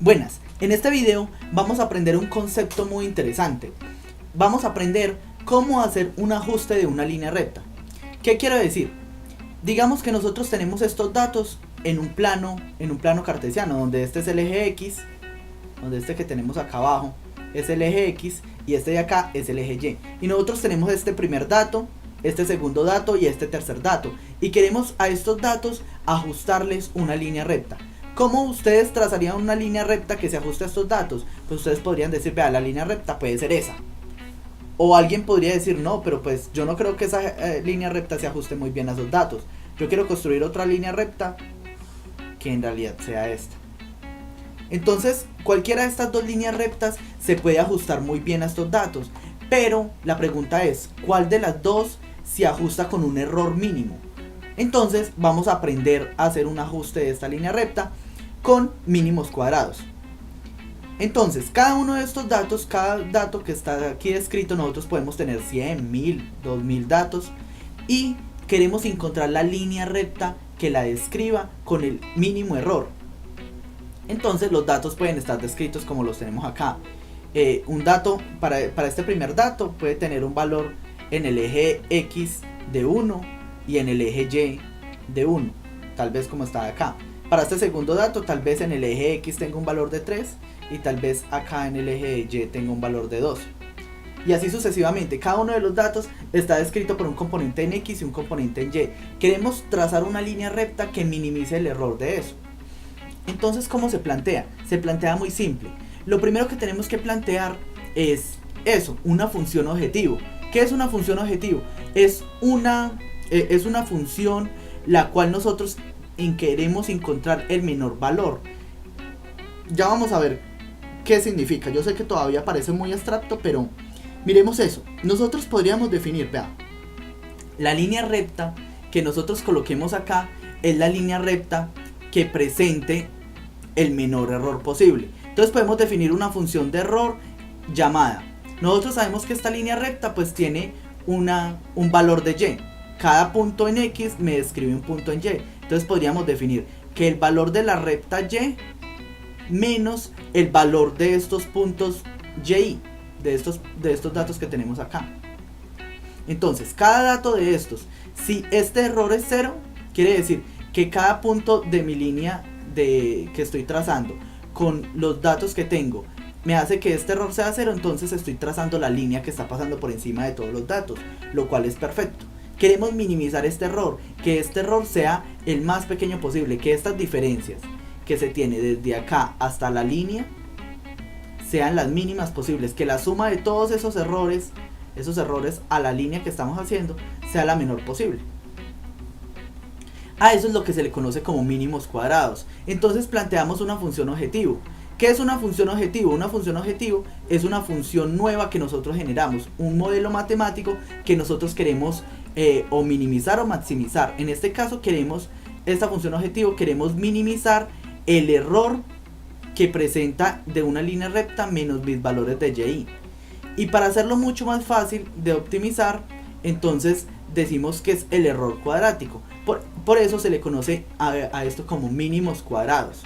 Buenas, en este video vamos a aprender un concepto muy interesante. Vamos a aprender cómo hacer un ajuste de una línea recta. ¿Qué quiero decir? Digamos que nosotros tenemos estos datos en un plano cartesiano, donde este es el eje X, donde este que tenemos acá abajo es el eje X y este de acá es el eje Y. Y nosotros tenemos este primer dato, este segundo dato y este tercer dato. Y queremos a estos datos ajustarles una línea recta. ¿Cómo ustedes trazarían una línea recta que se ajuste a estos datos? Pues ustedes podrían decir, vea, la línea recta puede ser esa. O alguien podría decir, no, pero pues yo no creo que esa línea recta se ajuste muy bien a esos datos. Yo quiero construir otra línea recta que en realidad sea esta. Entonces, cualquiera de estas dos líneas rectas se puede ajustar muy bien a estos datos. Pero la pregunta es, ¿cuál de las dos se ajusta con un error mínimo? Entonces, vamos a aprender a hacer un ajuste de esta línea recta con mínimos cuadrados. Entonces, cada uno de estos datos, cada dato que está aquí descrito, nosotros podemos tener 100, 1000, 2000 datos y queremos encontrar la línea recta que la describa con el mínimo error. Entonces, los datos pueden estar descritos como los tenemos acá. Un dato, para este primer dato, puede tener un valor en el eje X de 1 y en el eje Y de 1, tal vez como está acá. Para este segundo dato, tal vez en el eje X tenga un valor de 3 y tal vez acá en el eje Y tenga un valor de 2. Y así sucesivamente, cada uno de los datos está descrito por un componente en X y un componente en Y. Queremos trazar una línea recta que minimice el error de eso. Entonces, ¿cómo se plantea? Se plantea muy simple. Lo primero que tenemos que plantear es eso, una función objetivo. ¿Qué es una función objetivo? Es una función la cual nosotros queremos encontrar el menor valor. Ya vamos a ver qué significa. Yo sé que todavía parece muy abstracto, pero miremos eso. Nosotros podríamos definir, vea, la línea recta que nosotros coloquemos acá es la línea recta que presente el menor error posible. Entonces podemos definir una función de error llamada. Nosotros sabemos que esta línea recta pues tiene un valor de Y. Cada punto en X me describe un punto en Y. Entonces podríamos definir que el valor de la recta Y menos el valor de estos puntos Y, de estos datos que tenemos acá. Entonces, cada dato de estos, si este error es 0, quiere decir que cada punto de mi línea que estoy trazando con los datos que tengo me hace que este error sea 0, entonces estoy trazando la línea que está pasando por encima de todos los datos, lo cual es perfecto. Queremos minimizar este error, que este error sea el más pequeño posible, que estas diferencias que se tiene desde acá hasta la línea sean las mínimas posibles, que la suma de todos esos errores a la línea que estamos haciendo sea la menor posible. A eso es lo que se le conoce como mínimos cuadrados. Entonces planteamos una función objetivo. ¿Qué es una función objetivo? Una función objetivo es una función nueva que nosotros generamos, un modelo matemático que nosotros queremos o minimizar o maximizar. En este caso esta función objetivo queremos minimizar el error que presenta de una línea recta menos mis valores de Y. Y para hacerlo mucho más fácil de optimizar, entonces decimos que es el error cuadrático. Por eso se le conoce a esto como mínimos cuadrados.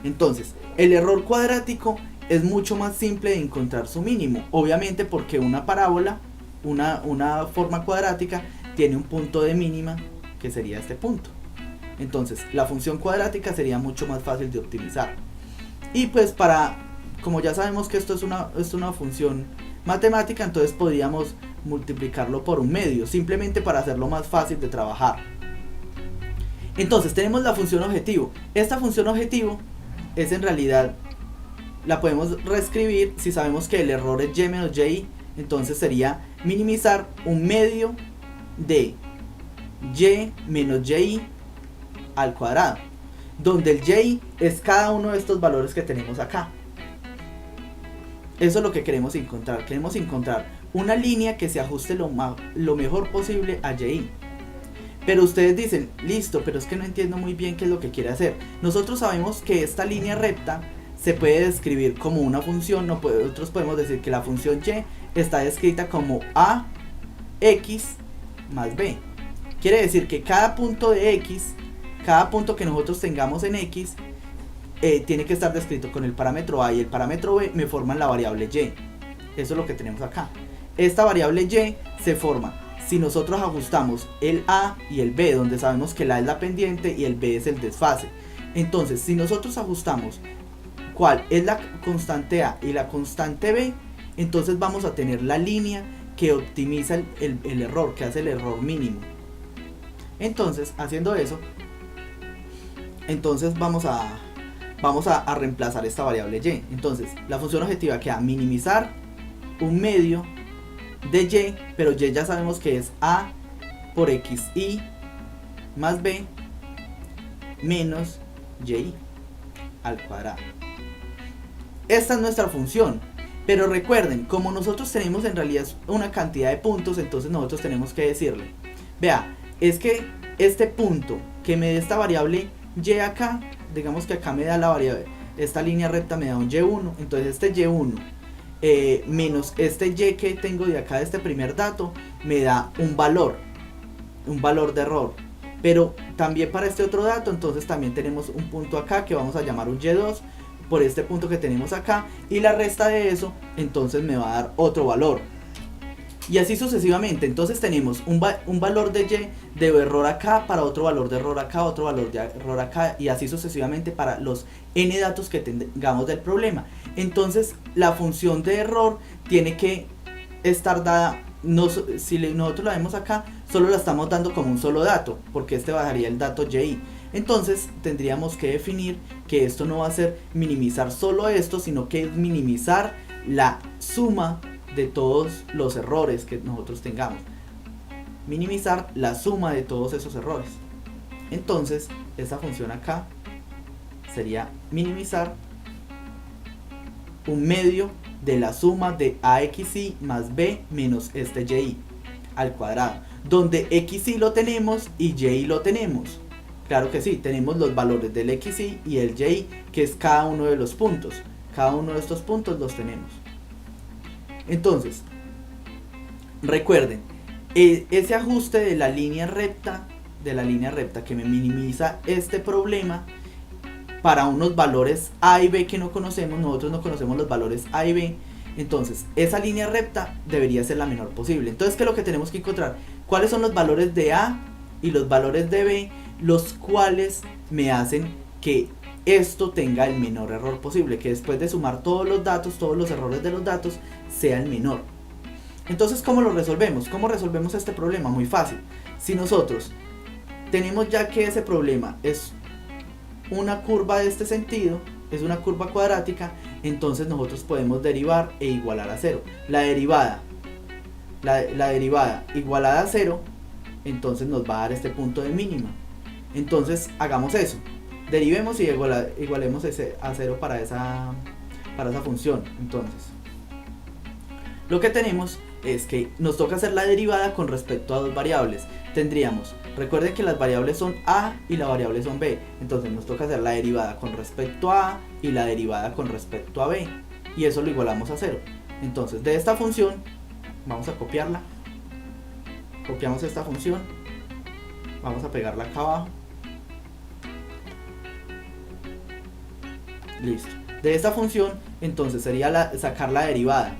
Entonces, el error cuadrático es mucho más simple de encontrar su mínimo. Obviamente porque una parábola, una forma cuadrática, tiene un punto de mínima que sería este punto. Entonces, la función cuadrática sería mucho más fácil de optimizar. Y pues como ya sabemos que esto es una función matemática, entonces podríamos multiplicarlo por un medio, simplemente para hacerlo más fácil de trabajar. Entonces tenemos la función objetivo. Esta función objetivo es en realidad, la podemos reescribir si sabemos que el error es Y menos Y, entonces sería minimizar un medio de Y menos Y al cuadrado, donde el Y es cada uno de estos valores que tenemos acá. Eso es lo que queremos encontrar. Queremos encontrar una línea que se ajuste lo mejor posible a Y. Pero ustedes dicen, listo, pero es que no entiendo muy bien qué es lo que quiere hacer. Nosotros sabemos que esta línea recta se puede describir como una función. Nosotros podemos decir que la función Y está descrita como AX más B. Quiere decir que cada punto de X, cada punto que nosotros tengamos en X, tiene que estar descrito con el parámetro a y el parámetro b me forman la variable y. Eso es lo que tenemos acá. Esta variable y se forma si nosotros ajustamos el a y el b, donde sabemos que el a es la pendiente y el b es el desfase. Entonces, si nosotros ajustamos cuál es la constante a y la constante b, entonces vamos a tener la línea que optimiza el error, que hace el error mínimo. Entonces, haciendo eso, entonces vamos a reemplazar esta variable y. Entonces, la función objetiva queda minimizar un medio de y, pero y ya sabemos que es a por xi más b menos y al cuadrado. Esta es nuestra función, pero recuerden, como nosotros tenemos en realidad una cantidad de puntos, entonces nosotros tenemos que decirle, vea, es que este punto que me dé esta variable y acá, digamos que acá me da la variable, esta línea recta me da un y1, entonces este y1 menos este y que tengo de acá de este primer dato me da un valor de error. Pero también para este otro dato, entonces también tenemos un punto acá que vamos a llamar un y2 por este punto que tenemos acá, y la resta de eso entonces me va a dar otro valor, y así sucesivamente. Entonces tenemos un valor de y de error acá para otro valor de error acá, otro valor de error acá, y así sucesivamente para los n datos que tengamos del problema. Entonces la función de error tiene que estar dada, no, si nosotros la vemos acá, solo la estamos dando como un solo dato, porque este bajaría el dato y. Entonces tendríamos que definir que esto no va a ser minimizar solo esto, sino que es minimizar la suma de todos los errores que nosotros tengamos. Minimizar la suma de todos esos errores. Entonces, esta función acá sería minimizar un medio de la suma de axi más b menos este y al cuadrado, donde xi lo tenemos y y lo tenemos. Claro que sí, tenemos los valores del xi y el y, que es cada uno de los puntos. Cada uno de estos puntos los tenemos. Entonces, recuerden, ese ajuste de la línea recta que me minimiza este problema para unos valores a y b que no conocemos, nosotros no conocemos los valores a y b, entonces esa línea recta debería ser la menor posible. Entonces, ¿qué es lo que tenemos que encontrar? ¿Cuáles son los valores de a y los valores de b, los cuales me hacen que esto tenga el menor error posible, que después de sumar todos los datos, todos los errores de los datos, sea el menor? Entonces, ¿cómo lo resolvemos? ¿Cómo resolvemos este problema? Muy fácil. Si nosotros tenemos ya que ese problema es una curva de este sentido, es una curva cuadrática, entonces nosotros podemos derivar e igualar a cero. La derivada igualada a cero, entonces nos va a dar este punto de mínima. Entonces, hagamos eso. Derivemos y igualemos a cero para esa función. Entonces, lo que tenemos es que nos toca hacer la derivada con respecto a dos variables. Tendríamos, recuerden que las variables son a y la variable son b, entonces nos toca hacer la derivada con respecto a a y la derivada con respecto a b, y eso lo igualamos a cero. Entonces, de esta función vamos a copiarla, copiamos esta función, vamos a pegarla acá abajo, listo. De esta función entonces sería sacar la derivada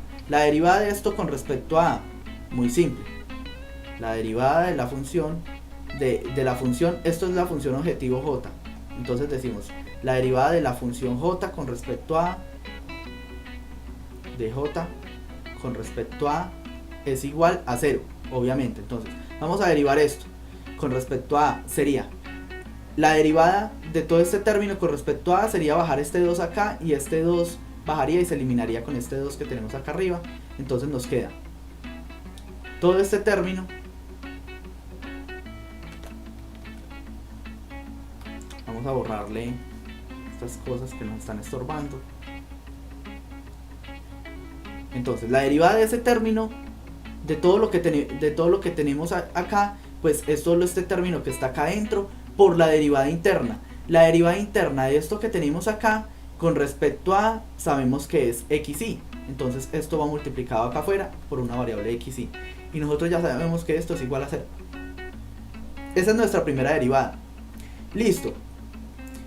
de esto con respecto a, muy simple, la derivada de la función de la función, esto es la función objetivo j, entonces decimos la derivada de la función j con respecto a de j con respecto a es igual a 0, obviamente. Entonces vamos a derivar esto con respecto a, sería la derivada de todo este término con respecto a sería bajar este 2 acá, y este 2 bajaría y se eliminaría con este 2 que tenemos acá arriba. Entonces nos queda todo este término vamos a borrarle estas cosas que nos están estorbando. Entonces la derivada de ese término de todo lo que tenemos acá, pues es solo este término que está acá adentro por la derivada interna. La derivada interna de esto que tenemos acá con respecto a, sabemos que es xi, entonces esto va multiplicado acá afuera por una variable xi, y nosotros ya sabemos que esto es igual a 0. Esa es nuestra primera derivada. Listo.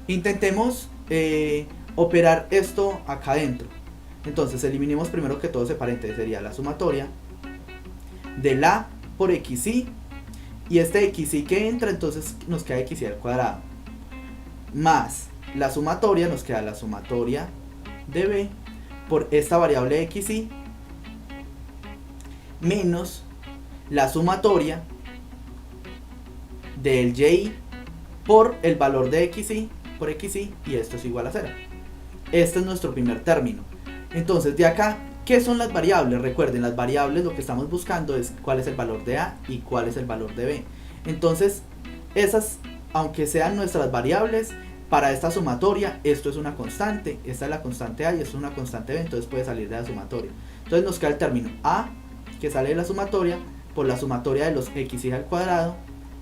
Intentemos operar esto acá adentro. Entonces eliminemos primero que todo ese paréntesis, sería la sumatoria de la por xy, y este xy que entra, entonces nos queda xy al cuadrado, más la sumatoria, nos queda la sumatoria de b por esta variable xy, menos la sumatoria del y por el valor de xy por xy, y esto es igual a 0. Este es nuestro primer término. Entonces de acá, ¿qué son las variables? Recuerden, las variables lo que estamos buscando es cuál es el valor de a y cuál es el valor de b. Entonces esas, aunque sean nuestras variables, para esta sumatoria esto es una constante, esta es la constante a y esto es una constante b, entonces puede salir de la sumatoria. Entonces nos queda el término a, que sale de la sumatoria, por la sumatoria de los xy al cuadrado,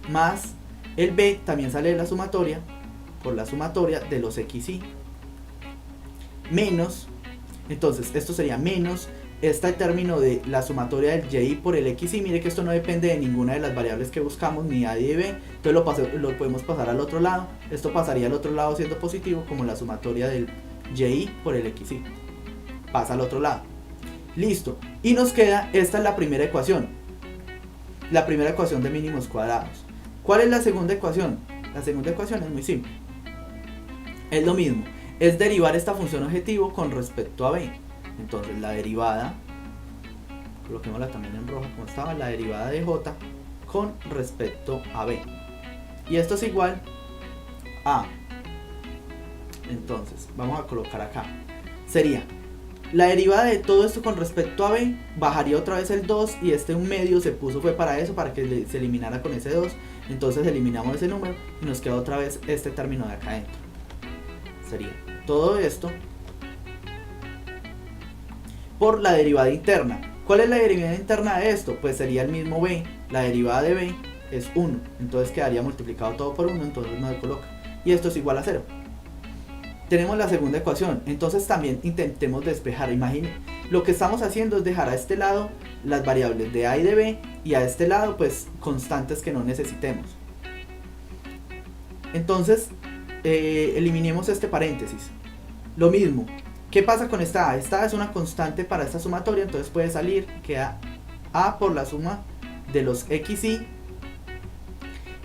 más el b también sale de la sumatoria, por la sumatoria de los xy, menos, entonces esto sería menos este término de la sumatoria del y por el xy. Mire que esto no depende de ninguna de las variables que buscamos, ni a ni b, entonces lo podemos pasar al otro lado. Esto pasaría al otro lado siendo positivo, como la sumatoria del y por el xy pasa al otro lado. Listo, y nos queda, esta es la primera ecuación de mínimos cuadrados. ¿Cuál es la segunda ecuación? La segunda ecuación es muy simple, es lo mismo, es derivar esta función objetivo con respecto a b. Entonces la derivada, coloquémosla también en roja como estaba, la derivada de j con respecto a b, y esto es igual a, entonces vamos a colocar acá, sería la derivada de todo esto con respecto a b, bajaría otra vez el 2, y este 1/2 se puso fue para eso, para que se eliminara con ese 2, entonces eliminamos ese número y nos queda otra vez este término de acá adentro. Sería todo esto por la derivada interna. ¿Cuál es la derivada interna de esto? Pues sería el mismo b, la derivada de b es 1, entonces quedaría multiplicado todo por 1, entonces no se coloca, y esto es igual a 0. Tenemos la segunda ecuación, entonces también intentemos despejar. Imaginen, lo que estamos haciendo es dejar a este lado las variables de a y de b, y a este lado pues constantes que no necesitemos. Entonces eliminemos este paréntesis. Lo mismo, ¿qué pasa con esta a? Esta es una constante para esta sumatoria, entonces puede salir, queda a por la suma de los xy,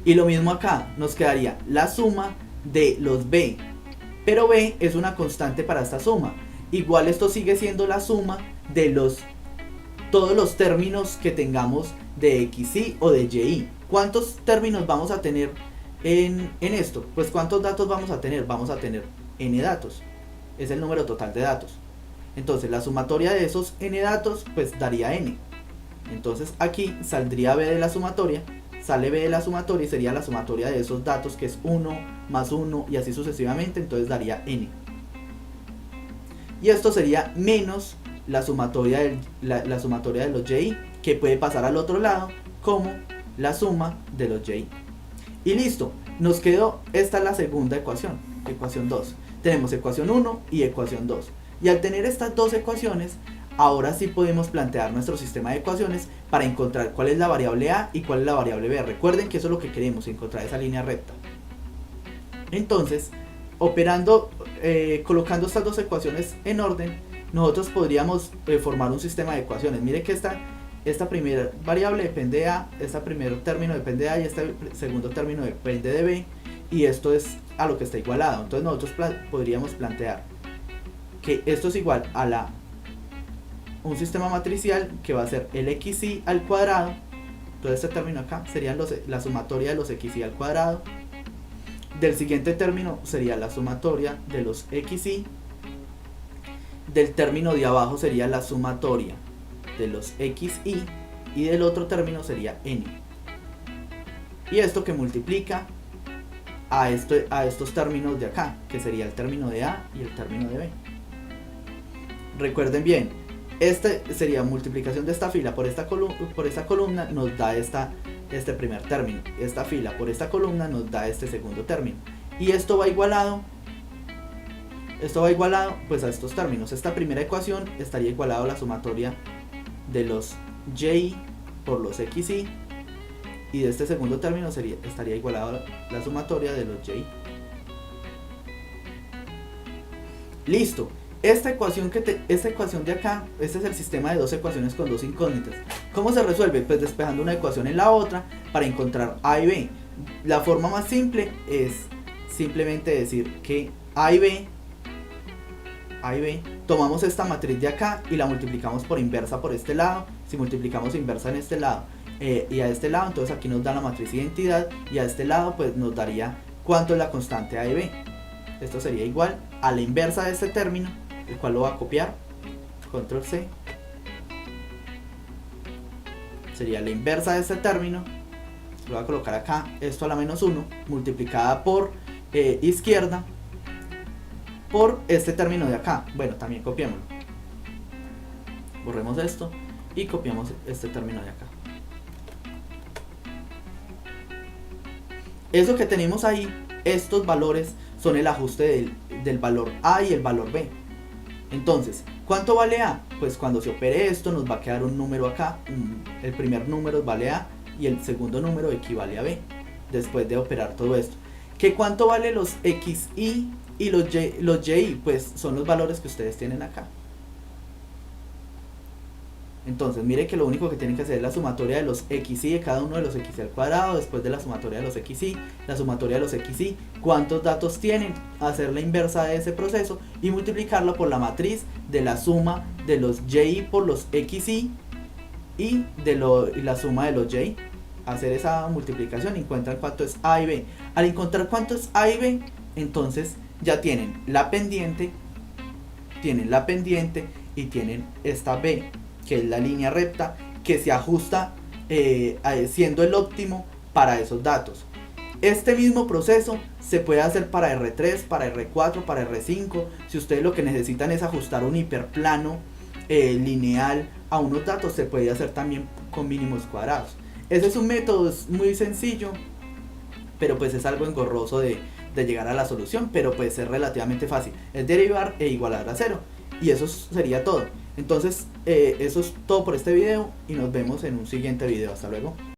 y lo mismo acá, nos quedaría la suma de los b, pero b es una constante para esta suma, igual esto sigue siendo la suma de todos los términos que tengamos de xy o de y. ¿Cuántos términos vamos a tener en esto? Pues ¿cuántos datos vamos a tener? Vamos a tener n datos, es el número total de datos. Entonces la sumatoria de esos n datos pues daría n. Entonces aquí saldría b de la sumatoria, sale b de la sumatoria y sería la sumatoria de esos datos, que es 1 más 1 y así sucesivamente, entonces daría n. Y esto sería menos la sumatoria la sumatoria de los y, que puede pasar al otro lado como la suma de los y. Y listo, nos quedó, esta es la segunda ecuación, ecuación 2. Tenemos ecuación 1 y ecuación 2. Y al tener estas dos ecuaciones, ahora sí podemos plantear nuestro sistema de ecuaciones para encontrar cuál es la variable a y cuál es la variable b. Recuerden que eso es lo que queremos, encontrar esa línea recta. Entonces, operando, colocando estas dos ecuaciones en orden, nosotros podríamos formar un sistema de ecuaciones. Mire que esta primera variable depende de a, este primer término depende de a y este segundo término depende de b, y esto es a lo que está igualado. Entonces nosotros podríamos plantear que esto es igual a un sistema matricial que va a ser el xy al cuadrado. Entonces este término acá sería la sumatoria de los xy al cuadrado, del siguiente término sería la sumatoria de los xy, del término de abajo sería la sumatoria de los xy, y del otro término sería n. Y esto que multiplica a estos términos de acá, que sería el término de a y el término de b. Recuerden bien, este sería multiplicación de esta fila por esta columna, nos da este primer término, esta fila por esta columna nos da este segundo término, y esto va igualado pues a estos términos. Esta primera ecuación estaría igualado a la sumatoria de los y por los xy, y de este segundo término estaría igualado a la sumatoria de los y. Listo. Esta ecuación de acá, este es el sistema de dos ecuaciones con dos incógnitas. ¿Cómo se resuelve? Pues despejando una ecuación en la otra para encontrar A y B. La forma más simple es simplemente decir que A y B, tomamos esta matriz de acá y la multiplicamos por inversa por este lado. Si multiplicamos inversa en este lado y a este lado, entonces aquí nos da la matriz identidad, y a este lado pues nos daría cuánto es la constante A y B. Esto sería igual a la inversa de este término, el cual lo va a copiar, control C, sería la inversa de este término, lo voy a colocar acá, esto a la menos 1, multiplicada por izquierda, por este término de acá. Bueno, también copiémoslo, borremos esto y copiamos este término de acá. Eso que tenemos ahí, estos valores son el ajuste del valor A y el valor B. Entonces, ¿cuánto vale A? Pues cuando se opere esto nos va a quedar un número acá, el primer número vale A y el segundo número equivale a B, después de operar todo esto. ¿Que cuánto vale los XY y los YY? Pues son los valores que ustedes tienen acá. Entonces, mire que lo único que tienen que hacer es la sumatoria de los XY de cada uno de los XY al cuadrado, después de la sumatoria de los XY, la sumatoria de los XY, cuántos datos tienen, hacer la inversa de ese proceso y multiplicarlo por la matriz de la suma de los YY por los XY y la suma de los Y. Hacer esa multiplicación y encuentran cuánto es A y B. Al encontrar cuánto es A y B, entonces ya tienen la pendiente y tienen esta B, que es la línea recta que se ajusta siendo el óptimo para esos datos. Este mismo proceso se puede hacer para R3, para R4, para R5. Si ustedes lo que necesitan es ajustar un hiperplano lineal a unos datos, se puede hacer también con mínimos cuadrados. Ese es un método, es muy sencillo, pero pues es algo engorroso de llegar a la solución, pero pues es relativamente fácil. Es derivar e igualar a cero. Y eso sería todo. Entonces, eso es todo por este video y nos vemos en un siguiente video. Hasta luego.